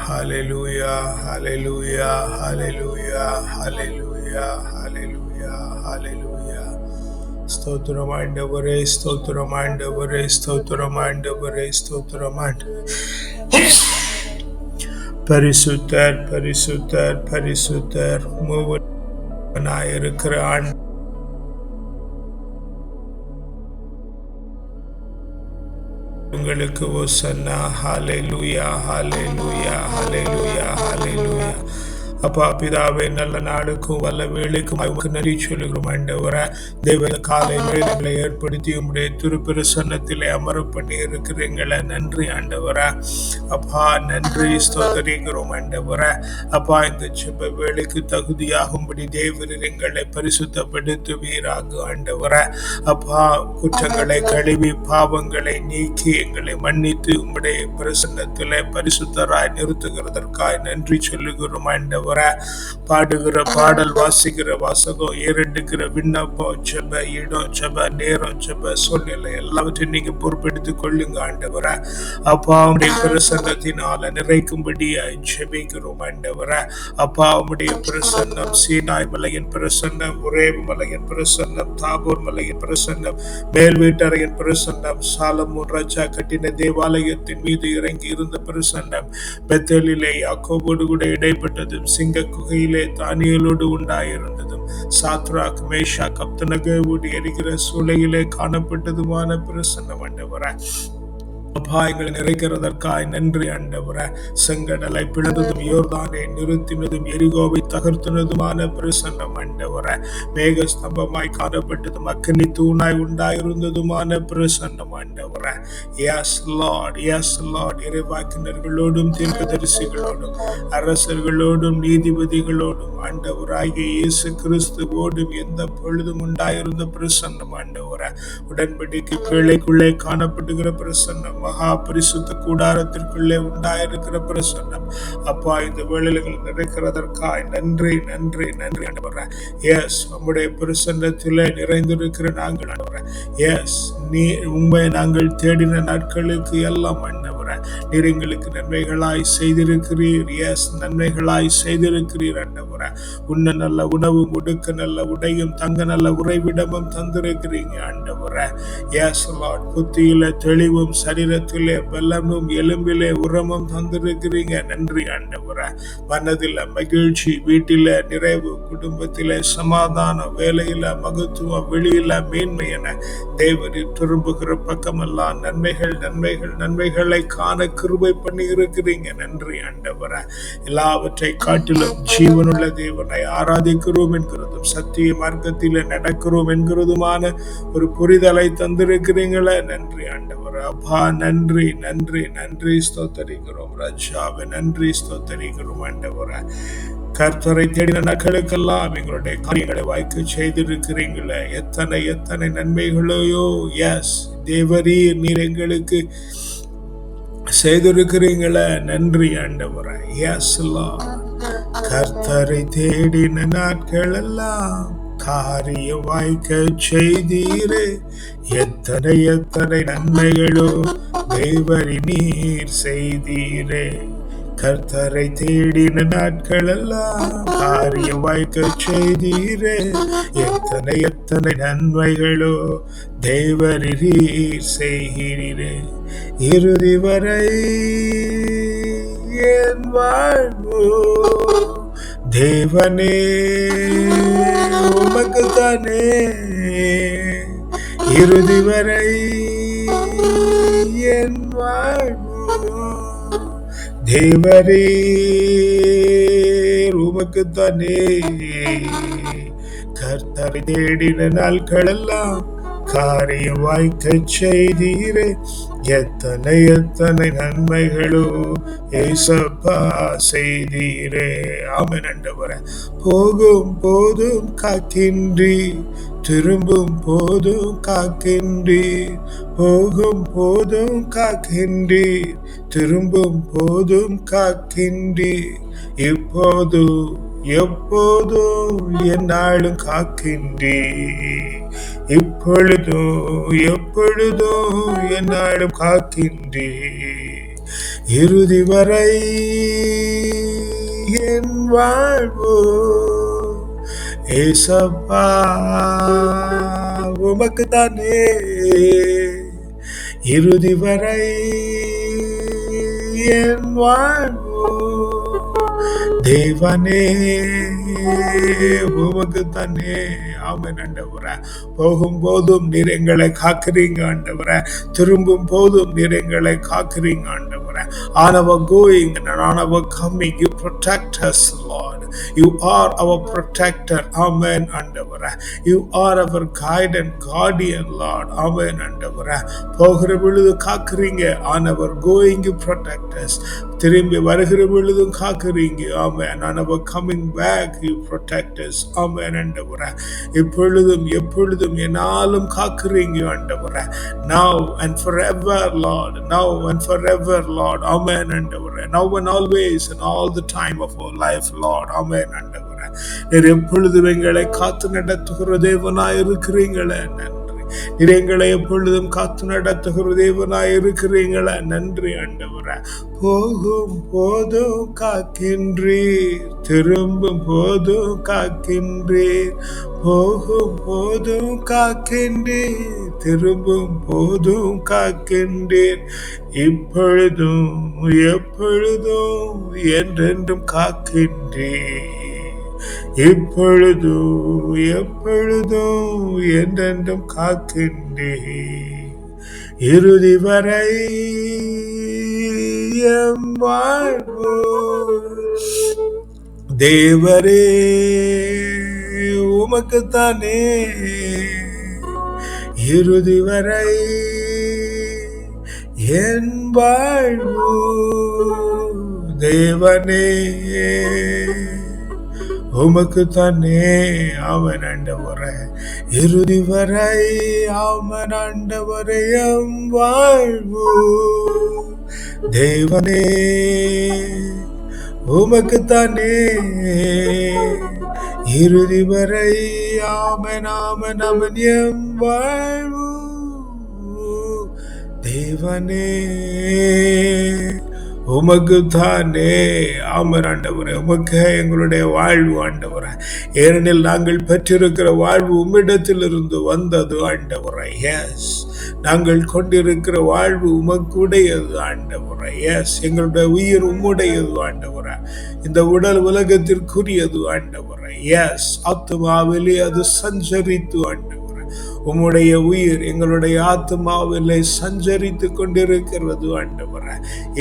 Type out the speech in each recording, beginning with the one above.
hallelujah, hallelujah, hallelujah, hallelujah, hallelujah, hallelujah. ஸ்தோத்திரம் ஆண்டவரே, ஸ்தோத்திரம் ஆண்டவரே, ஸ்தோத்திரம் ஆண்டவரே, ஸ்தோத்திரம் ஆண்டவரே. பரிசுத்தர், பரிசுத்தர், பரிசுத்தர், மூவனாயிருக்கிற ஆண்டவரே, உங்களுக்கு ஓசன்னா. ஹalleluya, ஹalleluya, ஹalleluya, ஹalleluya. அப்பா பிதாவே, நல்ல நாளுக்கும் வல்ல வேலைக்கும் உமக்கு நன்றி சொல்லுகிறோம் ஆண்டவரே. தேவன காலை வேளைகளை ஏற்படுத்தி உம்முடைய திருப்பிரசன்னத்திலே அமர பண்ணி இருக்கிறீங்களே, நன்றி ஆண்டவரே. அப்பா நன்றி, ஸ்தோத்திரிக்கிறோம் ஆண்டவரே. அப்பா இந்த ஜெப வேலைக்கு தகுதியாகும்படி தேவரீர் எங்களை பரிசுத்தப்படுத்துவீராக ஆண்டவரே. அப்பா குற்றங்களை கழுவி பாவங்களை நீக்கி எங்களை மன்னித்து உம்முடைய பிரசன்னத்திலே பரிசுத்தராய் நிறுத்துகிறதற்காய் நன்றி சொல்லுகிறோம் ஆண்டவரே. பாடுகிற பாடல், வாசிக்கிற வாசகம், ஏறெடுக்கிற விண்ணப்பம், ஜெப இடம், ஜெப நேரம், ஜெப சூழ்நிலை எல்லாவற்றையும் நீங்க பொறுப்பெடுத்துக் கொள்ளுங்க ஆண்டவரே. அப்பா உடைய பிரசன்னத்தினால நிறைக்கும்படியாய் ஜெபிக்கிறோம் ஆண்டவரே. அப்பா உடைய பிரசன்னம், சீனாய் மலையின் பிரசன்னம், ஒரேப் மலையின் பிரசன்னம், தாபோர் மலையின் பிரசன்னம், மேல் வீட்டறையின் பிரசன்னம், சாலமோன் ராஜா கட்டின தேவாலயத்தின் மீது இறங்கி இருந்த பிரசன்னம், பெத்தேலிலே யாக்கோபோடு கூட இடைப்பட்டதும், சிங்க குகையிலே தானியேலோடு உண்டாயிருந்ததும், சாத்ராக் மேஷாக் அப்தநேகோவோடு எரிகிற சூளையிலே காணப்பட்டதுமான பிரசன்னம் ஆண்டவரே. அப்பா எங்களை நிறைக்கிறதற்காய் நன்றி ஆண்டவரே. செங்கடலை பிளந்ததும், யோர்தானை நிறுத்தினதும், எரிகோவை தகர்த்தினதுமான பிரசன்னம் ஆண்டவரே. மேக ஸ்தம்பமாய் காணப்பட்டதும், அக்கினி தூணாய் உண்டாயிருந்ததுமான பிரசன்னம் ஆண்டவரே. Yes lord, yes lord. இறைவாக்கினர்களோடும் தீர்க்கதரிசிகளோடும் அரசர்களோடும் நீதிபதிகளோடும் ஆண்டவராகிய இயேசு கிறிஸ்துவோடும் எந்த பொழுதும் உண்டாயிருந்த பிரசன்னம் ஆண்டவரே. உடன்படிக்கை பிள்ளைக்குள்ளே காணப்படுகிற பிரசன்னம், மகா பரிசுத்த கூடாரத்திற்குள்ளே உண்டாயிருக்கிற பிரசன்னம். அப்பா இந்த வேளைகள் நிறைக்கிறதற்காய் நன்றி, நன்றி, நன்றி ஆண்டவரே. எஸ், உம்முடைய பிரசன்னத்திலே நிறைந்திருக்கிற நாங்கள் ஆண்டவரே. எஸ், நீ உண்மை நாங்கள் தேடின நாட்களுக்கு எல்லாம் ஆண்டவரே நீர் எங்களுக்கு நன்மைகளாய் செய்திருக்கிறீர். எஸ், நன்மைகளாய் செய்திருக்கிறீர் ஆண்டவரே. உண்ண நல்ல உணவும், உடுக்க நல்ல உடையும், தங்க நல்ல உறைவிடமும் தந்திருக்கிறீங்க ஆண்டவரே. Yes Lord. புத்தியில தெளிவும், சரீரத்திலே பலமும், எலும்பிலே உரமும் தந்திருக்கிறீங்க. நன்றி ஆண்டவரே. மனதில மகிழ்ச்சி, வீட்டில நிறைவு, குடும்பத்திலே சமாதானம், வேலையில மகத்துவம், வெளியில மேன்மை என தேவரீர் திரும்புகிற பக்கமெல்லாம் நன்மைகள், நன்மைகள், நன்மைகளை காண கிருபை பண்ணி இருக்கிறீங்க. நன்றி ஆண்டவரே. எல்லாவற்றை காட்டிலும் ஜீவனுள்ள தேவனை ஆராதிக்கிறோம் என்கிறதும், சத்திய மார்க்கத்திலே நடக்கிறோம் என்கிறதுமான ஒரு புரிதலை தந்திருக்கிறீங்களே, நன்றி ஆண்டவரே. அப்பா நன்றி, நன்றி, நன்றி, ஸ்தோத்தரிக்கிறோம் ராஜாவே. நன்றி, ஸ்தோத்தரிக்கிறோம் ஆண்டவரே. கர்த்தரை தேடின நாட்களுக்கெல்லாம் எங்களுடைய காரியங்களை வாய்க்க செய்திருக்கிறீங்களே, எத்தனை எத்தனை நன்மைகளையோ. எஸ் தேவரீர், நீர் எங்களுக்கு செய்திருக்கிறீங்களே, நன்றி ஆண்டவரே. Yes Lord. கர்த்தரை தேடின நாட்களெல்லாம் காரியம் வாய்க்க செய்தீரே, எத்தனை எத்தனை நன்மைகளோ தேவரி நீர் செய்தீரே. கர்த்தரை தேடின நாட்களெல்லாம் காரியம் வாய்க்க செய்தீரே, எத்தனை எத்தனை நன்மைகளோ தேவரி நீர் செய்கிறீரே. இறுதி வரை என் வாழ்வோ தேவனே உமக்கு தானே. இறுதி வரை என் வாழ்வோ தேவரே உமக்கு தானே. கர்த்தரை தேடின நாட்களெல்லாம் காரியம் வாய்க்க செய்தீரே, எத்தனை எத்தனை நன்மைகளோ ஏசப்பா செய்தீரே. ஆமென் ஆண்டவரே. போகும் போதும் காக்கின்றி, திரும்பும் போதும் காக்கின்றி, போகும் போதும் காக்கின்றி, திரும்பும் போதும் காக்கின்றி, இப்போதும் எப்போதும் என்னாலும் காக்கின்றி, இப்பொழுதும் எப்பொழுதும் என்னாலும் காக்கின்றி. இறுதி வரை என் வாழ்வு ஏசப்பா உமக்கு தானே. இறுதி வரை என் வாழ்வு தேவனே உமக்கு தானே. ஆமென் ஆண்டவரே. போகும் போதும் நீர் எங்களை காக்கிறீங்க ஆண்டவரே. திரும்பும் போதும் நீர் எங்களை காக்கிறீங்க ஆண்டவரே. On our going and on our coming, you protect us, Lord. You are our protector. Amen ஆண்டவரே. You are our guide and guardian, Lord. Amen ஆண்டவரே. போகிற பொழுது காக்கிறீங்க. On our going you protect us. திரும்பி வருகிற பொழுதும் காக்கிறீங்க. Amen. On our coming back you protect us. Amen ஆண்டவரே. இப்பொழுதும் எப்பொழுதும் என்னாலும் காக்கிறீங்க ஆண்டவரே. Now and forever, Lord. Now and forever, Lord. Amen ஆண்டவரே. Now and always and all the time of our life, Lord. Amen ஆண்டவரே. நீர் எப்பொழுதும் எங்களை காத்து நடத்துகிற தேவனாய் இருக்கிறீங்களே நன்றி. நீர் எங்களை எப்பொழுதும் காத்து நடத்துகிற தேவனாய் இருக்கிறீங்களே நன்றி ஆண்டவரே. போகும் போதும் காக்கின்றீர், திரும்பும் போதும் காக்கின்றீர். போகும் போதும் காக்கின்றீர், திரும்பும் போதும் காக்கின்றீர். இப்பொழுதும் எப்பொழுதும் என்றென்றும் காக்கின்றீர். இப்பொழுதும் எப்பொழுதும் என்றென்றும் காக்கின்றீர். இறுதி வரை எம் வாழ்வு தேவரே உமக்குத்தானே. இறுதி வரை என் வாழ்வு தேவனே உமக்கு தானே. ஆமென் ஆண்டவரே. இறுதி வரை ஆமென் ஆண்டவரே எம் வாழ்வு தேவனே உமக்கு தானே. இறுதி வரை ஆமென் ஆமென் ஆமென் எம் வாழ்வு தேவனே உமக்கு தானே. ஆமென் ஆண்டவரே. உமக்கு எங்களுடைய வாழ்வு ஆண்டவரே. ஏனெனில் நாங்கள் பெற்றிருக்கிற வாழ்வு உம்மிடத்திலிருந்து வந்தது ஆண்டவரே. எஸ், நாங்கள் கொண்டிருக்கிற வாழ்வு உமக்குடையது ஆண்டவரே. எஸ், எங்களுடைய உயிர் உம்முடையது ஆண்டவரே. இந்த உடல் உலகத்திற்குரியது ஆண்டவரே. எஸ், ஆத்துமாவிலே அது சஞ்சரித்து ஆண்டவரே. உம்முடைய உயிர் எங்களுடைய ஆத்மாவிலே சஞ்சரித்து கொண்டிருக்கிறது ஆண்டவரே.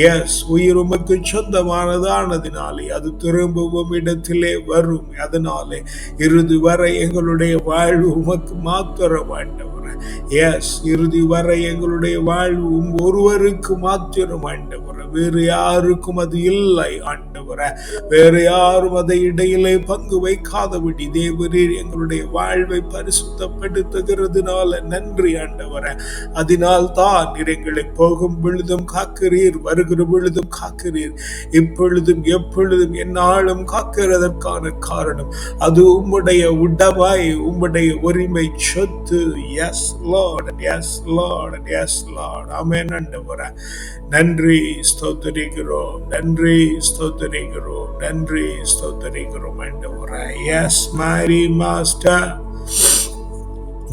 எஸ், உயிர் உமக்கு சொந்தமானதானதினாலே அது திரும்பவும் இடத்திலே வரும். அதனாலே இறுதி வரை எங்களுடைய வாழ்வு உமக்கு மாத்திரம் ஆண்டவரே. எஸ், இறுதி வரை எங்களுடைய வாழ்வு ஒருவருக்கு மாத்திரம் ஆண்டவரே. வேறு யாருக்கும் அது இல்லை ஆண்டவரே. வேறு யாரும் அதை இடையிலே பங்கு வைக்காதபடி தேவரீர் எங்களுடைய வாழ்வை பரிசுத்தப்படுத்துகிறதுனால நன்றி ஆண்டவரே. அதனால் தான் எங்களை போகும் பொழுதும் காக்கிறீர், வருகிற பொழுதும் காக்கிறீர், இப்பொழுதும் எப்பொழுதும் என்னாலும் காக்கிறதற்கான காரணம் அது உம்முடைய உடவாய், உம்முடைய உரிமை சொத்து. Yes lord, yes lord, yes lord. Amen ஆண்டவரே. நன்றி ஸ்தோத்திரிக்கிறோம், நன்றி ஸ்தோத்திரிக்கிறோம், நன்றி ஸ்தோத்திரிக்கிறோம் ஆண்டவரே. Yes mighty master,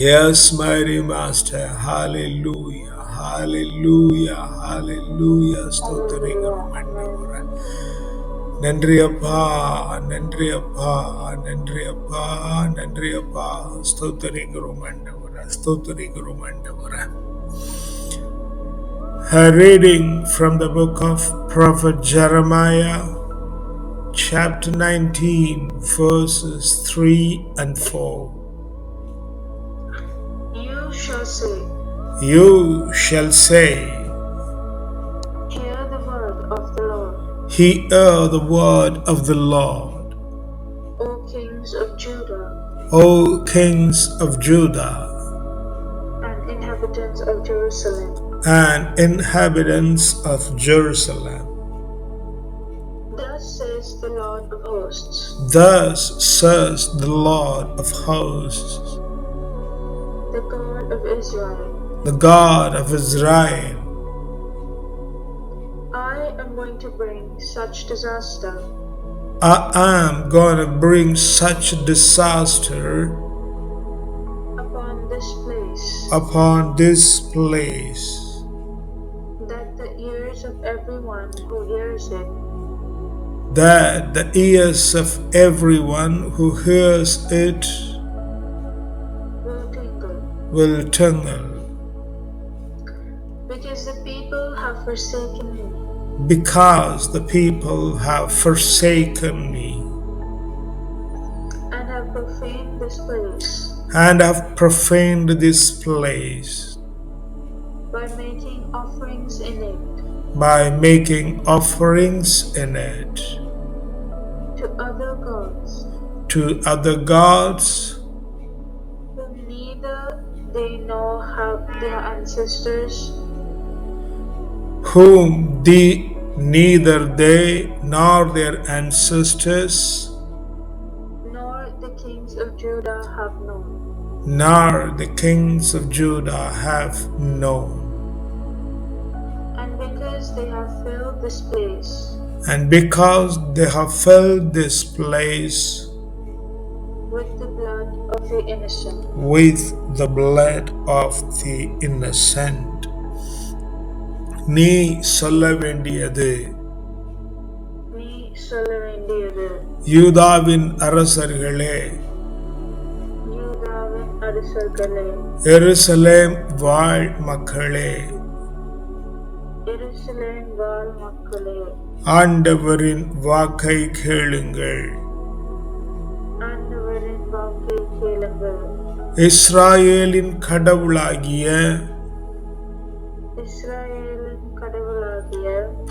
yes mighty master. hallelujah, hallelujah, hallelujah. ஸ்தோத்திரிக்கிறோம் ஆண்டவரே. நன்றி அப்பா, நன்றி அப்பா, நன்றி அப்பா, நன்றி அப்பா. ஸ்தோத்திரிக்கிறோம் ஆண்டவரே, ஸ்தோத்திரிக்கிறோம் ஆண்டவரே. A reading from the book of Prophet Jeremiah, chapter 19, verses 3 and 4. You shall say, Hear the word of the Lord. Hear the word of the Lord. O kings of Judah, O kings of Judah, and inhabitants of Jerusalem. and inhabitants of Jerusalem. Thus says the Lord of hosts. Thus says the Lord of hosts, the God of Israel. the God of Israel. I am going to bring such disaster I am going to bring such disaster upon this place that the ears of everyone who hears it that the ears of everyone who hears it will tingle. Because the people have forsaken me. Because the people have forsaken me. And have profaned this place. And have profaned this place. By making offerings in it. By making offerings in it. To other gods. To other gods. Whom neither they know have their ancestors. Whom neither they nor their ancestors. Nor the kings of Judah have known. Nor the kings of Judah have known. And because they have filled this place. And because they have filled this place with the blood of the innocent. With the blood of the innocent. நீ சொல்ல வேண்டியது யூதாவின் அரசர்களே, எருசலேம் வாழ் மக்களே, ஆண்டவரின் வாக்கை கேளுங்கள். இஸ்ராயேலின் கடவுளாகிய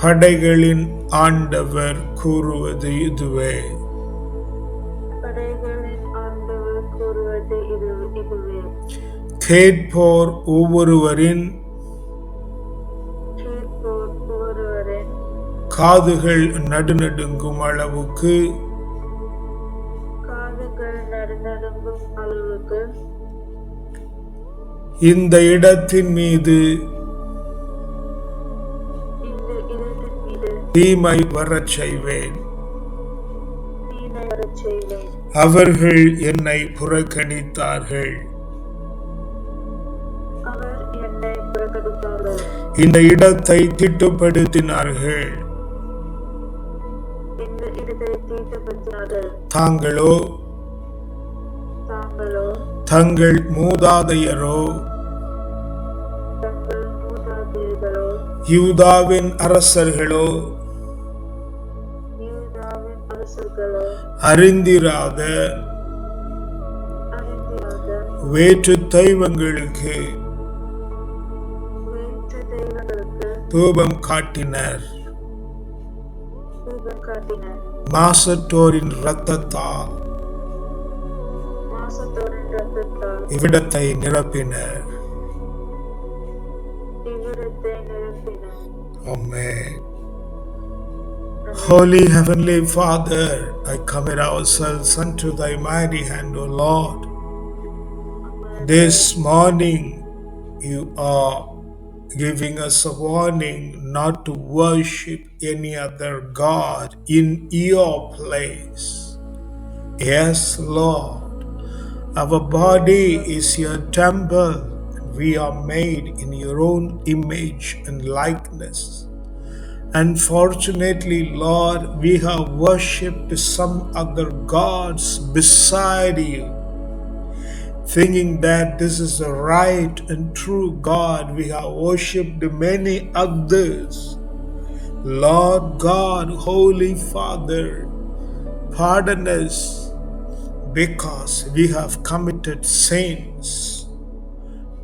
படைகளின் ஆண்டவர் கூறுவது இதுவே. கேட்போர் ஒவ்வொருவரின் காதுகள் நடுநடுங்கும் அளவுக்கு இந்த இடத்தின் மீது தீமை வரச் செய்வேன். அவர்கள் என்னை புறக்கணித்தார்கள். இந்த இடத்தை தீட்டுப்படுத்தினார்கள். தாங்களோ தங்கள் மூதாதையரோ யூதாவின் அரசர்களோ அறிந்திராத வேற்று தெய்வங்களுக்கு தூபம் காட்டினர். மாசற்றோரின் இரத்தத்தால் இவ்விடத்தை நிரப்பினர். Amen. Holy Heavenly Father, I commit ourselves unto thy mighty hand, O Lord. This morning you are giving us a warning not to worship any other God in your place. Yes, Lord, our body is your temple. We are made in your own image and likeness. Unfortunately, Lord, we have worshipped some other gods beside you. Thinking that this is the right and true God, we have worshipped many others. Lord God, Holy Father, pardon us because we have committed sins,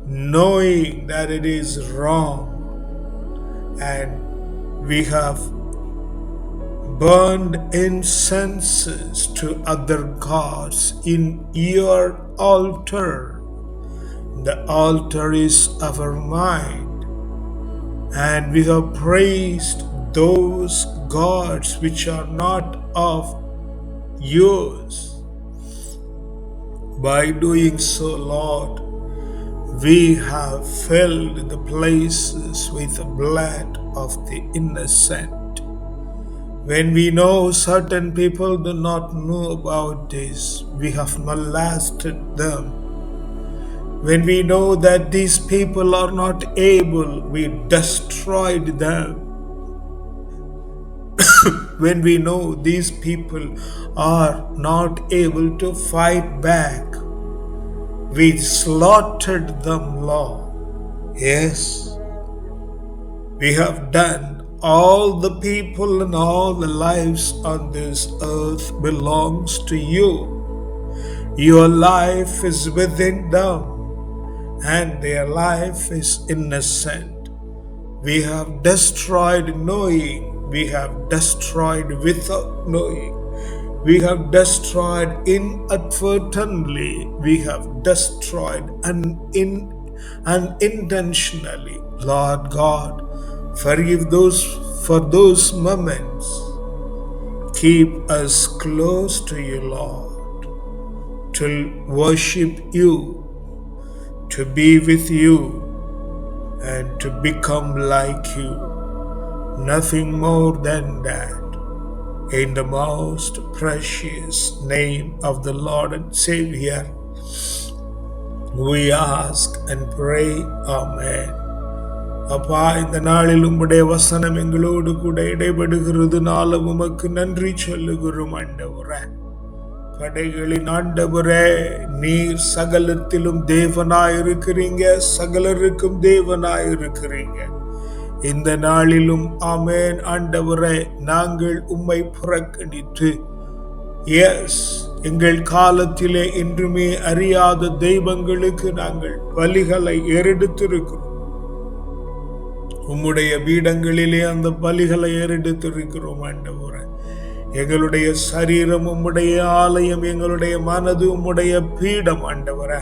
knowing that it is wrong, and we have burned incenses to other gods in your altar. The altar is our mind, and we have praised those gods which are not of yours. By doing so, Lord, we have filled the places with the blood of the innocent. When we know certain people do not know about this, we have molested them. When we know that these people are not able, we destroyed them. When we know these people are not able to fight back, we slaughtered them, Lord. Yes, we have done. All the people and all the lives on this earth belongs to you. Your life is within them, and their life is innocent. We have destroyed knowing. We have destroyed without knowing. We have destroyed inadvertently. We have destroyed unintentionally. Lord God, forgive those for those moments. Keep us close to you, Lord, to worship you, to be with you, and to become like you. Nothing more than that. In the most precious name of the Lord and Savior, we ask and pray. Amen. அப்பா, இந்த நாளில் உம்முடைய வசனம் எங்களோடு கூட இடைபடுகிறதுனால உமக்கு நன்றி சொல்லுகிறோம் ஆண்டவரே. படைகளின் ஆண்டவரே, நீர் சகலத்திலும் தேவனாயிருக்கிறீங்க, சகலருக்கும் தேவனாயிருக்கிறீங்க. இந்த நாளிலும் ஆமென் ஆண்டவரே, நாங்கள் உம்மை புறக்கணித்து எங்கள் காலத்திலே என்றுமே அறியாத தெய்வங்களுக்கு நாங்கள் பலிகளை ஏறெடுத்திருக்கிறோம். உம்முடைய பீடங்களிலே அந்த பலிகளை ஏறெடுத்திருக்கிறோம் ஆண்டவரே. எங்களுடைய சரீரம் உம்முடைய ஆலயம், எங்களுடைய மனது உம்முடைய பீடம் ஆண்டவரே.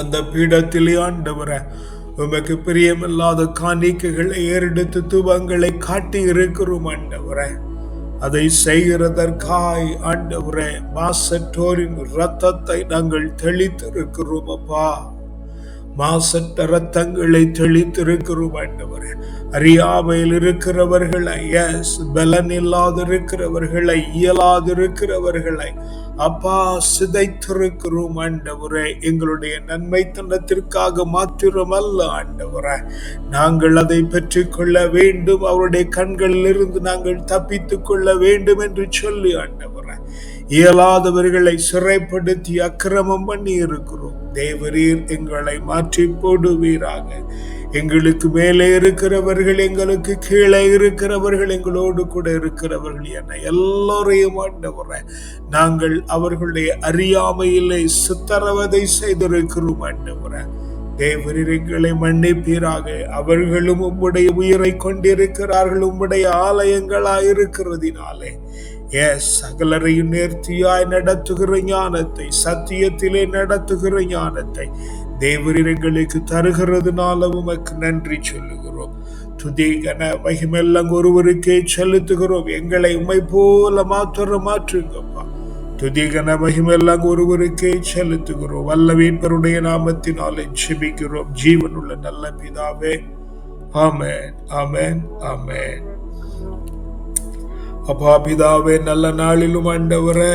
அந்த பீடத்திலே ஆண்டவரே, உமக்கு பிரியமில்லாத காணிக்கைகளை ஏறெடுத்து தூபங்களை காட்டி இருக்கிறோம் ஆண்டவரே. அதை செய்கிறதற்காய் ஆண்டவரே, மாசற்றோரின் இரத்தத்தை நாங்கள் தெளித்திருக்கிறோம் அப்பா. மாசற்ற இரத்தங்களை தெளித்திருக்கிறோம் ஆண்டவரே. அறியாமையில் இருக்கிறவர்களை, பலன் இல்லாதிருக்கிறவர்களை, இயலாதிருக்கிறவர்களை அப்பா சிதைத்திருக்கிறோம் ஆண்டவரே. எங்களுடைய நன்மைத்தனத்திற்காக மாத்திரமல்ல ஆண்டவரே, நாங்கள் அதை பெற்றுக்கொள்ள வேண்டும், அவருடைய கண்களிலிருந்து நாங்கள் தப்பித்துக் கொள்ள வேண்டும் என்று சொல்லி ஆண்டவரே, இயலாதவர்களை சிறைப்படுத்தி அக்கிரமம் பண்ணி இருக்கிறோம். தேவரீர் எங்களை மாற்றி போடுவீராக. எங்களுக்கு மேலே இருக்கிறவர்கள், எங்களுக்கு கீழே இருக்கிறவர்கள், எங்களோடு கூட இருக்கிறவர்கள் என எல்லோரையும் ஆண்டவரே, நாங்கள் அவர்களுடைய அறியாமையிலே சித்திரவதை செய்திருக்கிறோம் ஆண்டவரே. தேவரீர் எங்களை மன்னிப்பீராக. அவர்களும் உம்முடைய உயிரை கொண்டிருக்கிறார்கள், உம்முடைய ஆலயங்களாயிருக்கிறதினாலே. சகலரையும் நேர்த்தியாய் நடத்துகிற ஞானத்தை, சத்தியத்திலே நடத்துகிற ஞானத்தை தேவரீர் எங்களுக்கு தருகிறதுனால உமக்கு நன்றி சொல்லுகிறோம். துதி கன மகிமெல்லாம் ஒருவருக்கே செலுத்துகிறோம். எங்களை உம்மை போல மாற்றுங்கப்பா. துதி கன மகிமெல்லாம் ஒருவருக்கே செலுத்துகிறோம். வல்லவீன்பருடைய நாமத்தினாலே ஜெபிக்கிறோம் ஜீவனுள்ள நல்ல பிதாவே. ஆமென், ஆமென், ஆமென். அப்பா பிதாவே, நல்ல நாளிலும் ஆண்டவரே,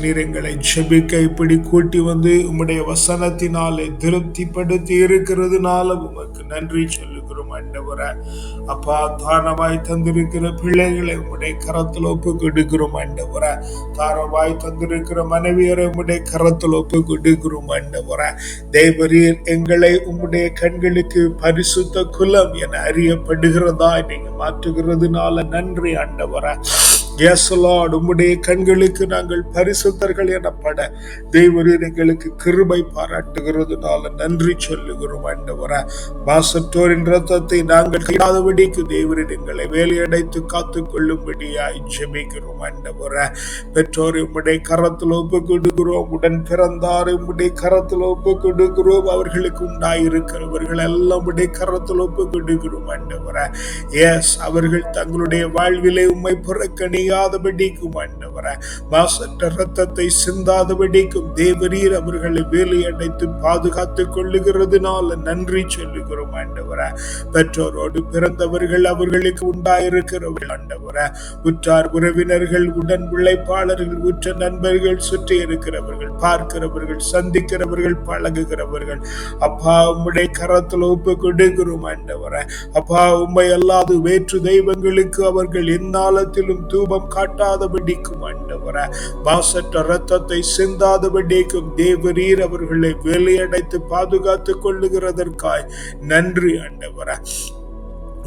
நீர் எங்களை ஜெபிக்க இப்படி கூட்டி வந்து உம்முடைய வசனத்தினாலே திருப்திப்படுத்தி இருக்கிறதுனால உமக்கு நன்றி சொல்லுகிறோம் ஆண்டவரே. அப்பா, தாரமாய் தந்திருக்கிற பிள்ளைகளை உம்முடைய கரத்தில் ஒப்பு கொடுக்கிறோம் ஆண்டவரே. தாரமாய் தந்திருக்கிற மனைவியரை உம்முடைய கரத்தில் ஒப்பு கொடுக்கிறோம் ஆண்டவரே. தேவரீர் எங்களை உம்முடைய கண்களுக்கு பரிசுத்த குலம் என அறியப்படுகிறதா நீங்க மாற்றுகிறதுனால நன்றி ஆண்டவரே. உம்முடைய கண்களுக்கு நாங்கள் பரிசுத்தர்கள் எனப்பட தேவரீர் எங்களுக்கு கிருபை பாராட்டுகிறதுனால நன்றி சொல்லுகிறோம் ஆண்டவரே. மாசற்றோரின் இரத்தத்தை நாங்கள் கையாதபடிக்கு தேவரீர் எங்களை வேலையடைத்து காத்துக் கொள்ளும்படியாய் ஜெபிக்கிறோம் ஆண்டவரே. பெற்றோர் உம்முடைய கரத்தில் ஒப்பு கொடுக்கிறோம். உடன் பிறந்தார் உம்முடைய கரத்தில் ஒப்பு கொடுக்கிறோம். அவர்களுக்கு உண்டாயிருக்கிறவர்கள் எல்லாம் உடைய கரத்தில் ஒப்பு கொடுக்கிறோம் ஆண்டவரே. அவர்கள் தங்களுடைய வாழ்விலே உம்மை புறக்கணி செய்யாதபடிக்கும் ஆண்டவரே, மாசற்ற ரத்தத்தை சிந்தாதபடிக்கும் தேவரீர் அவர்களை வேலையடைத்து பாதுகாத்துக் கொள்ளுகிறதுனால நன்றி சொல்லுகிறோம் ஆண்டவரே. பெற்றோரோடு பிறந்தவர்கள், அவர்களுக்கு உண்டாயிருக்கிறவர்கள் ஆண்டவரே, உற்றார் உறவினர்கள், உடன் உழைப்பாளர்கள், உற்ற நண்பர்கள், சுற்றி இருக்கிறவர்கள், பார்க்கிறவர்கள், சந்திக்கிறவர்கள், பழகுகிறவர்கள், அப்பா உம்முடைய கரத்தில் ஒப்பு கொடுக்கிறோம் ஆண்டவரே. அப்பா உம்மை அல்லாது வேற்று தெய்வங்களுக்கு அவர்கள் எந்நாளத்திலும் தூபம் காட்டாதபடிக்கும் ஆண்டவரே, மாசற்ற ரத்தத்தை சிந்தாதபடிக்கும் தேவரீர் அவர்களை வேலையடைத்து பாதுகாத்துக் கொள்ளுகிறதற்காய் நன்றி ஆண்டவரே.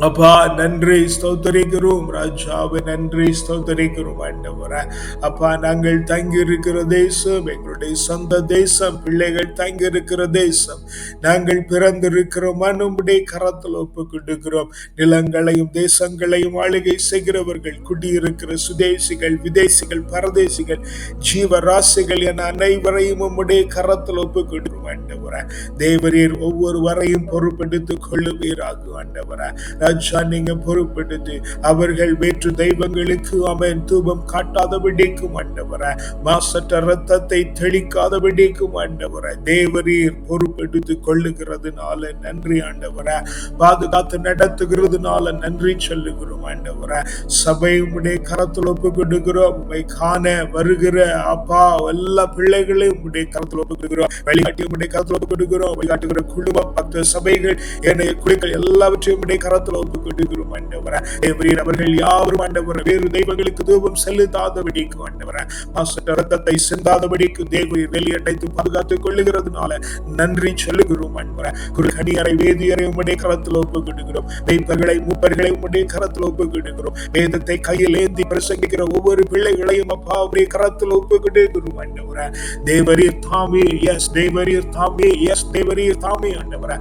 அப்பா நன்றி ஸ்தோத்தரிக்கிறோம் ராஜாவை, நன்றி ஸ்தோத்தரிக்கிறோம் ஆண்டவரே. அப்பா நாங்கள் தங்கி இருக்கிற தேசம் எங்களுடைய சொந்த தேசம், பிள்ளைகள் தங்கி இருக்கிற தேசம், நாங்கள் பிறந்திருக்கிற மனுடைய கரத்தில் ஒப்பு கொடுக்கிறோம். நிலங்களையும் தேசங்களையும் ஆளுகை செய்கிறவர்கள், குடியிருக்கிற சுதேசிகள், விதேசிகள், பரதேசிகள், ஜீவராசிகள் என அனைவரையும் உம்முடைய கரத்தில் ஒப்பு கொடுக்கிறோம் ஆண்டவரே. தேவரீர் ஒவ்வொருவரையும் பொறுப்பெடுத்துக் கொள்ளுவீராக ஆண்டவரே. ராஜா நீங்க பொறுப்பெடுத்து அவர்கள் வேற்று தெய்வங்களுக்கு அவன் தூபம் காட்டாதபடிக்கும் ஆண்டவரே, மாசற்ற ரத்தத்தை தெளிக்காதபடிக்கும் ஆண்டவரே தேவரீர் பொறுப்பெடுத்து கொள்ளுகிறதுனால நன்றி ஆண்டவரே. பாதுகாத்து நடத்துகிறதுனால நன்றி சொல்லுகிறோம் ஆண்டவரே. சபை உம்முடைய கரத்தில் ஒப்பு கொடுக்கிறோம். உம்மை காண வருகிற அப்பா எல்லா பிள்ளைகளையும் உம்முடைய கரத்தில் ஒப்பு கொடுக்கிறோம். வழிகாட்டி உம்முடைய கரத்தில் ஒப்பு கொடுக்கிறோம். வழிகாட்டுகிற குழுமம், பக்த சபைகள், என்னுடைய குழுக்கள் எல்லாவற்றையும் உம்முடைய கரத்தில் ஒப்பு கொடுக்கிறோம் ஆண்டவரே. தேவரீர் அவர்கள் யாவரும் ஆண்டவரே வேறு தெய்வங்களுக்கு தூபம் செலுத்தாதபடிக்கு ஆண்டவரே, மாசற்ற ரத்தத்தை சிந்தாதபடிக்கு தேவரீர் வெளியடைத்து பாதுகாத்துக் கொள்ளுகிறதுனால நன்றி சொல்லுகிறோம் ஆண்டவரே. குருகணியரை, வேதியரை உம்முடைய கரத்தில் ஒப்பு கொடுக்கிறோம். மெய்ப்பர்களை, மூப்பர்களை உம்முடைய கரத்தில் ஒப்பு கொடுக்கிறோம். வேதத்தை கையில் ஏந்தி பிரசங்கிக்கிற ஒவ்வொரு பிள்ளைகளையும் அப்பா உம்முடைய கரத்தில் ஒப்பு கொடுக்கிறோம் ஆண்டவரே. தேவரீர் தாமே, எஸ் தேவரீர் தாமே, எஸ் தேவரீர் தாமே ஆண்டவரே.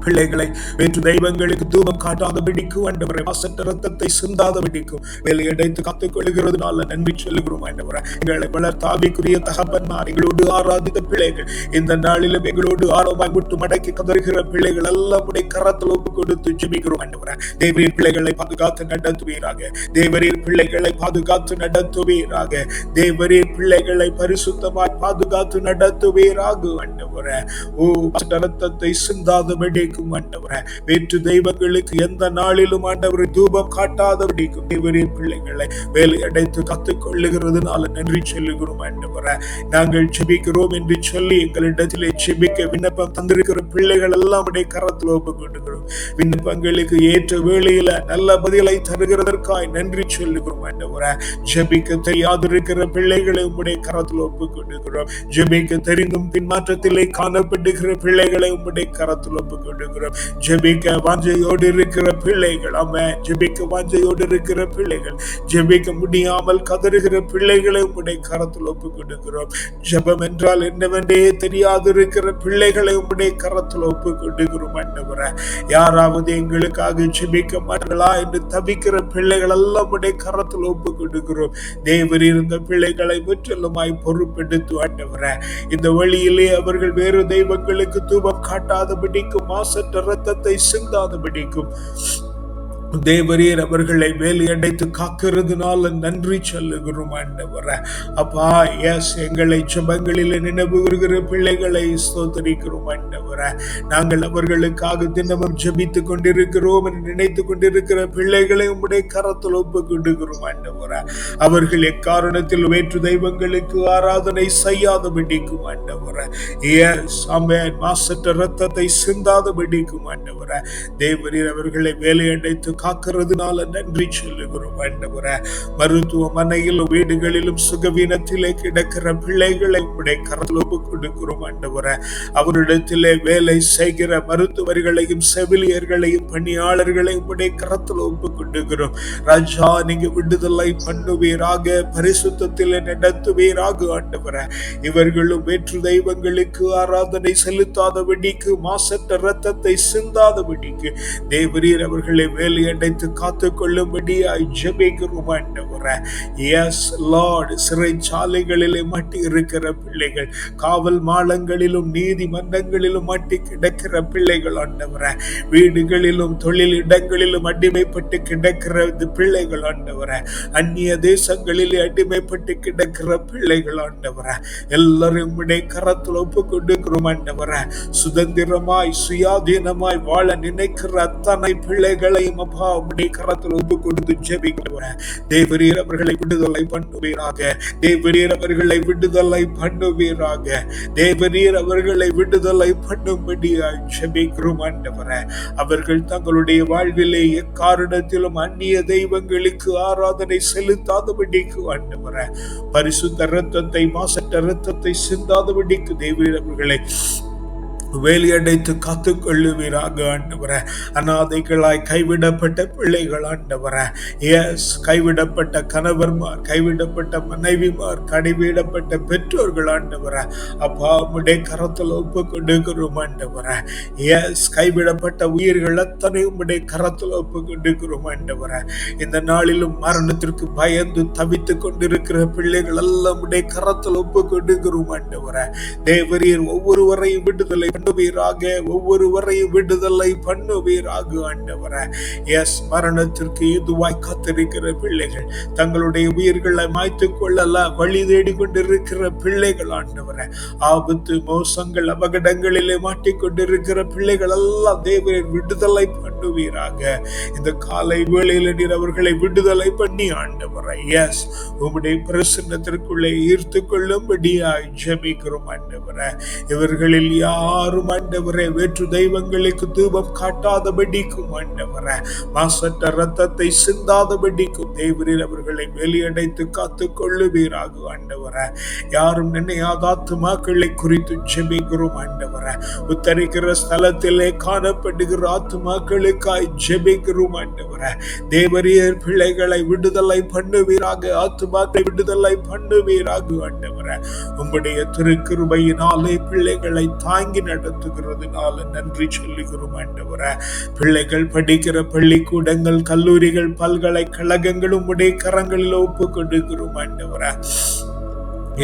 பிள்ளைகளை வேற்று தெய்வங்களுக்கு தூபம் காட்டாதபடிக்கும் ஆண்டவரே, மாசற்ற ரத்தத்தை சிந்தாதபடிக்கும் வேலையடைத்து காத்துக் கொள்ளுகிறதுனால நன்றி சொல்லுகிறோம் ஆண்டவரே. எங்களை வளர்த்த ஆவிக்குரிய தகப்பன்மார், எங்களோடு ஆராதித்த பிள்ளைகள், இந்த நாளிலும் எங்களோடு ஆர்வமாய் முட்டு மடக்கி கதறுகிற பிள்ளைகள் எல்லாம் உடைய கரத்தில் ஒப்பு கொடுத்து ஜெபிக்கிறோம் ஆண்டவரே. தேவரீர் பிள்ளைகளை பாதுகாத்து நடத்துவீராக. தேவரீர் பிள்ளைகளை பாதுகாத்து நடத்துவீராக. தேவரீர் பிள்ளைகளை பரிசுத்தமாய் பாதுகாத்து நடத்துவீராக ஆண்டவரே. ஓ ரத்தத்தை சிந்தாதபடி ஆண்டவரே, வேற்று தெய்வங்களுக்கு எந்த நாளிலும் ஆண்டவரை தூபம் காட்டாதபடிக்கும் தேவரீர் பிள்ளைகளை வேலை அடைத்து காத்துக் கொள்ளுகிறதுனால நன்றி சொல்லுகிறோம் ஆண்டவரே. நாங்கள் ஜெபிக்கிறோம் என்று சொல்லி எங்களிடத்திலே ஜெபிக்க விண்ணப்பம் தந்திருக்கிற பிள்ளைகள் எல்லாம் உடைய கரத்தில் ஒப்பு கொடுக்கிறோம். விண்ணப்பங்களுக்கு ஏற்ற வேளையில நல்ல பதிலை தருகிறதற்காய் நன்றி சொல்லுகிறோம் ஆண்டவரே. ஜெபிக்க தெரியாதிருக்கிற பிள்ளைகளை உம்முடைய கரத்தில் ஒப்பு கொடுக்கிறோம். ஜெபிக்க தெரிந்தும் பின்மாற்றத்திலே காணப்படுகிற பிள்ளைகளை உம்முடைய கரத்தில் ஒப்பு கொடுக்கிறோம். ஜெபிக்க வாஞ்சையோடு இருக்கிற பிள்ளைகள், ஆமென், ஜெபிக்க வாஞ்சையோடு இருக்கிற பிள்ளைகள், ஜெபிக்க முடியாமல் கதறுகிற பிள்ளைகளை உம்முடைய கரத்தில் ஒப்பு கொடுக்கிறோம். ஜெபம் என்றால் என்னவென்றே தெரியாது இருக்கிற பிள்ளைகளை உம்முடைய கரத்தில் ஒப்பு கொடுக்கிறோம் ஆண்டவரே. யாராவது எங்களுக்காக ஜெபிக்க மாட்டார்களா என்று தவிக்கிற பிள்ளைகள் எல்லாம் உம்முடைய கரத்தில் ஒப்பு கொடுக்கிறோம். தேவரீர் இந்த பிள்ளைகளை முற்றிலுமாய் பொறுப்பெடுத்து ஆண்டவரே, இந்த வழியிலே அவர்கள் வேறு தெய்வங்களுக்கு தூபம் காட்டாதபடிக்கும் மாசற்ற ரத்தத்தை சிந்தாதபடிக்கும் தேவரீர் அவர்களை வேலையடைத்து காக்கிறதுனால நன்றி சொல்லுகிறோம் ஆண்டவரே. அப்பா எஸ் எங்களை ஜெபங்களில் நினைவு வருகிற பிள்ளைகளை ஸ்தோத்திரிக்கிறோம் ஆண்டவரே. நாங்கள் அவர்களுக்காக தினமும் ஜெபித்துக் கொண்டிருக்கிறோம் என்று நினைத்து கொண்டிருக்கிற பிள்ளைகளை உம்முடைய கரத்தில் ஒப்பு கொடுக்கிறோம் ஆண்டவரே. அவர்கள் எக்காரணத்தில் வேற்று தெய்வங்களுக்கு ஆராதனை செய்யாதபடிக்கும் ஆண்டவரே. எஸ் ஆமென், மாசற்ற ரத்தத்தை சிந்தாதபடிக்கும் ஆண்டவரே. தேவரீர் அவர்களை வேலையடைத்து காக்கிறதுனால நன்றி சொல்லுகிறோம் ஆண்டவரே. மருத்துவமனையிலும் வீடுகளிலும் சுகவீனத்திலே கிடக்கிற பிள்ளைகளை உம்முடைய கரத்தில் ஒப்பு கொடுக்கிறோம் ஆண்டவரே. அவரிடத்திலே வேலை செய்கிற மருத்துவர்களையும் செவிலியர்களையும் பணியாளர்களையும் உம்முடைய கரத்தில் ஒப்பு கொடுக்கிறோம். ராஜா நீங்க விடுதலை பண்ணுவீராக, பரிசுத்தத்திலே நடத்துவீராக ஆண்டவரே. இவர்களும் வேற்று தெய்வங்களுக்கு ஆராதனை செலுத்தாதபடிக்கு, மாசற்ற ரத்தத்தை சிந்தாதபடிக்கு தேவரீர் அவர்களை வேலை வேலியடைத்து காத்து கொள்ளும்படியாய் ஜெபிக்கிறோம் ஆண்டவரே. எஸ் லார்ட், சிறைச்சாலைகளிலே மாட்டி இருக்கிற பிள்ளைகள், காவல் மாளங்களிலும் நீதிமன்றங்களிலும் மாட்டி கிடக்கிற பிள்ளைகள் ஆண்டவரே, வீடுகளிலும் தொழில் இடங்களிலும் அடிமைப்பட்டு கிடக்கிற பிள்ளைகள் ஆண்டவரே, அந்நிய தேசங்களிலே அடிமைப்பட்டு கிடக்கிற பிள்ளைகள் ஆண்டவரே, எல்லாரும் உம்முடைய கரத்தில் ஒப்பு கொடுக்கிறோம் ஆண்டவரே. சுதந்திரமாய் சுயாதீனமாய் வாழ நினைக்கிற அத்தனை பிள்ளைகளையும் அப்பா உம்முடைய கரத்தில் ஒப்பு கொடுத்து ஜெபிக்கிறேன். தேவரீர் அவர்களை விடுதலை பண்ணுவீராக, தேவரீர் அவர்களை விடுதலை பண்ணுவீராக, தேவரீர் அவர்களை விடுதலை பண்ணும்படியாய் ஜெபிக்கிறோம் ஆண்டவரே. அவர்கள் தங்களுடைய வாழ்விலே எக்காரணத்திலும் அந்நிய தெய்வங்களுக்கு ஆராதனை செலுத்தாதபடிக்கு ஆண்டவரே, பரிசுத்த இரத்தத்தை மாசற்ற இரத்தத்தை சிந்தாதபடிக்கு தேவரீர் அவர்களை வேலியடைத்து காத்து கொள்ளுவீராக ஆண்டவரே. அநாதைகளாய் கைவிடப்பட்ட பிள்ளைகள் ஆண்டவரே, எஸ், கைவிடப்பட்ட கணவர்மார், கைவிடப்பட்ட மனைவிமார், கைவிடப்பட்ட பெற்றோர்கள் ஆண்டவரே, அப்பா உம்முடைய கரத்தில் ஒப்பு கொடுக்கிறோம் ஆண்டவரே. எஸ், கைவிடப்பட்ட உயிர்கள் அத்தனை உம்முடைய கரத்தில் ஒப்பு கொடுக்கிறோம் ஆண்டவரே. இந்த நாளிலும் மரணத்திற்கு பயந்து தவித்துக் கொண்டிருக்கிற பிள்ளைகள் எல்லாம் உம்முடைய கரத்தில் ஒப்பு கொடுக்கிறோம் ஆண்டவரே. தேவரீர் ஒவ்வொருவரையும் விடுதலை பண்ணுவீராக, ஒவ்வொருவரையும் விடுதலை பண்ணுவீராக ஆண்டவரே. எஸ், மரணத்திற்கு ஏதுவாய் காத்திருக்கிற பிள்ளைகள், தங்களுடைய உயிர்களை மாய்த்துக் கொள்ளல வழி தேடிக் கொண்டிருக்கிற பிள்ளைகள் ஆண்டவரே, ஆபத்து மோசங்கள் அபகடங்களிலே மாட்டிக்கொண்டிருக்கிற பிள்ளைகள் எல்லாம் தேவரீர் விடுதலை பண்ணுவீராக. இந்த காலை வேளையில் நீர் அவர்களை விடுதலை பண்ணி ஆண்டவரே, எஸ், உம்முடைய பிரசன்னத்திற்குள்ளே ஈர்த்து கொள்ளும்படியாய் ஜெபிக்கிறோம் ஆண்டவரே. இவர்களில் யாரும் ஆண்டவரே வேற்று தெய்வங்களுக்கு தூபம் காட்டாதபடிக்கும் ஆண்டவரே, மாசற்ற இரத்தத்தை சிந்தாதபடிக்கும் தேவரீர் அவர்களை வெளியடைத்து காத்து கொள்ளுவீராக ஆண்டவரே. யாரும் நினையாத ஆத்துமாக்களை குறித்து ஜெபிக்கிறோம் ஆண்டவரே. உத்தரிக்கிற ஸ்தலத்திலே காணப்படுகிற ஆத்துமாக்களுக்காய் ஜெபிக்கிறோம் ஆண்டவரே. தேவரீர் பிள்ளைகளை விடுதலை பண்ணுவீராக, ஆத்துமாக்களை விடுதலை பண்ணுவீராக ஆண்டவரே. உம்முடைய திருக்கிருபையினாலே பிள்ளைகளை தாங்கி நடத்துகிறதுனால நன்றி சொல்லுகிறோம் ஆண்டவரே. பிள்ளைகள் படிக்கிற பள்ளிக்கூடங்கள், கல்லூரிகள், பல்கலைக்கழகங்களும் உடைய கரங்களில் ஒப்பு கொடுக்கிறோம் ஆண்டவரே.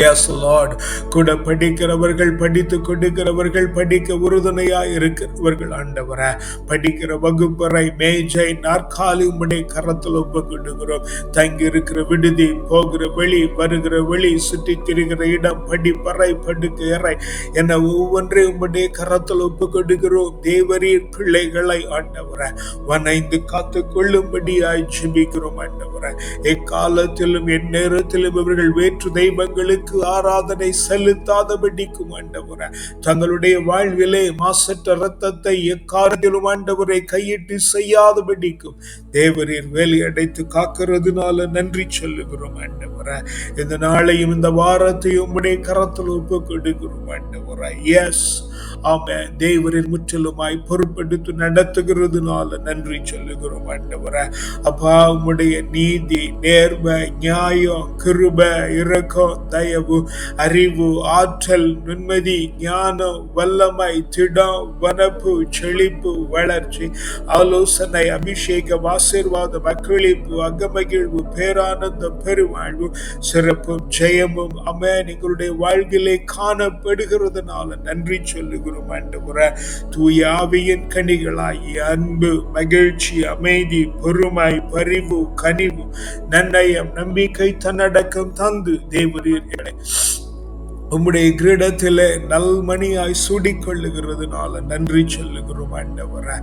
எஸ் லார்ட், கூட படிக்கிறவர்கள், படித்துக் கொடுக்கிறவர்கள், படிக்க உறுதுணையாய் இருக்கிறவர்கள் ஆண்டவரே, படிக்கிற வகுப்பறை, மேஜை, நாற்காலி உம்முடைய கரத்தில் ஒப்பு கொடுக்கிறோம். தங்கி இருக்கிற விடுதி, போகிற வெளி, வருகிற வெளி, சுற்றி திரிகிற இடம், படிப்பறை, படுக்கை அறை என ஒவ்வொன்றை உம்முடைய கரத்தில் ஒப்பு கொடுக்கிறோம். தேவரீர் பிள்ளைகளை ஆண்டவரே வனைந்து காத்து கொள்ளும்படியாய் ஜெபிக்கிறோம் ஆண்டவரே. எக்காலத்திலும் எந்நேரத்திலும் இவர்கள் வேற்று தெய்வங்களுக்கு ஆராதனை செலுத்தாதபடிக்கும் ஆண்டவரே, தங்களுடைய வாழ்விலே மாசற்ற இரத்தத்தை எக்காரணத்திலும் ஆண்டவரை கையிட்டு செய்யாதபடிக்கும் தேவரீர் வேலியடைத்து காக்கிறதுனால நன்றி சொல்லுகிறோம் ஆண்டவரே. இந்த நாளையும் இந்த வாரத்தையும் உம்முடைய கரத்தில் ஒப்பு கொடுக்கிறோம் ஆண்டவரே. எஸ், ஆமென். தேவரீர் முற்றிலுமாய் பொறுப்பெடுத்து நடத்துகிறதுனால நன்றி சொல்லுகிறோம் ஆண்டவரே. அப்பா உம்முடைய நீதி, நேர்மை, நியாயம், கிருபை, இரக்கம், தயவு, அறிவு, ஆற்றல், நிம்மதி, ஞானம், வல்லமை, திடம், வனப்பு, செழிப்பு, வளர்ச்சி, ஆலோசனை, அபிஷேகம், ஆசீர்வாதம், அக்களிப்பு, அகமகிழ்வு, பேரானந்தம், பெருவாழ்வு, சிறப்பும் ஜெயமும் ஆமென் எங்களுடைய வாழ்விலே காணப்படுகிறதுனால நன்றி சொல்லுகிறோம் ஆண்டவரே. தூய ஆவியின் கனிகளாகி அன்பு, மகிழ்ச்சி, அமைதி, பொறுமை, பரிவு, கனிவு, நன்னயம், நம்பிக்கை, தன்னடக்கம் தந்து தேவரீர் உம்முடைய கிரீடத்திலே நல்மணியாய் சூடிக்கொள்ளுகிறதுனால நன்றி சொல்லுகிறோம் ஆண்டவரே.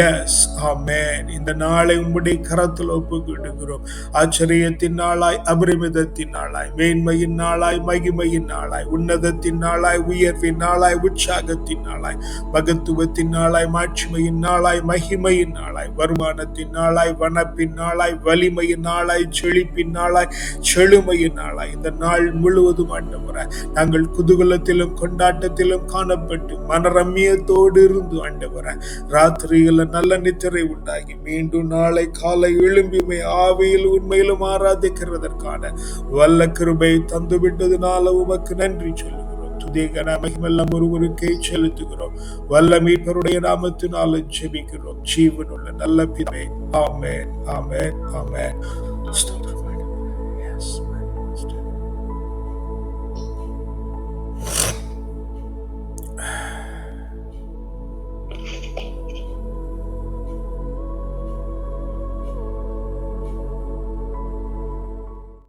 எஸ், ஆமென். இந்த நாளை உம்முடைய கரத்தில் ஒப்பு கொடுக்கிறோம். ஆச்சரியத்தின் நாளாய், அபரிமிதத்தின் நாளாய், மேன்மையின் நாளாய், மகிமையின் நாளாய், உன்னதத்தின் நாளாய், உயர்வின் நாளாய், உற்சாகத்தின் நாளாய், மகத்துவத்தின் நாளாய், மாட்சிமையின் நாளாய், மகிமையின் நாளாய், வருமானத்தின் நாளாய், வனப்பின் நாளாய், வலிமையின் நாளாய், செழிப்பின் நாளாய், செழுமையின் நாளாய், இந்த நாள் முழுவதும் ஆண்டவரே நாங்கள் குதூகலத்திலும் கொண்டாட்டத்திலும் காணப்பட்டு மனரம்யத்தோடு இருந்து ஆண்டவரே ராத்திரியில நல்ல நித்திரை உண்டாகி மீண்டும் நாளை காலை எழும்பிமை ஆவியில் உண்மையிலும் ஆராதிக்கிறதற்கான வல்ல கிருபை தந்துவிட்டதுனால உமக்கு நன்றி சொல்லுகிறோம். துதிகன மகிமெல்லாம் ஒருவருக்கே செலுத்துகிறோம். வல்ல மீட்பருடைய நாமத்தினால ஜெபிக்கிறோம் ஜீவனுள்ள நல்ல பிதாவே. ஆமென், ஆமென், ஆமென்.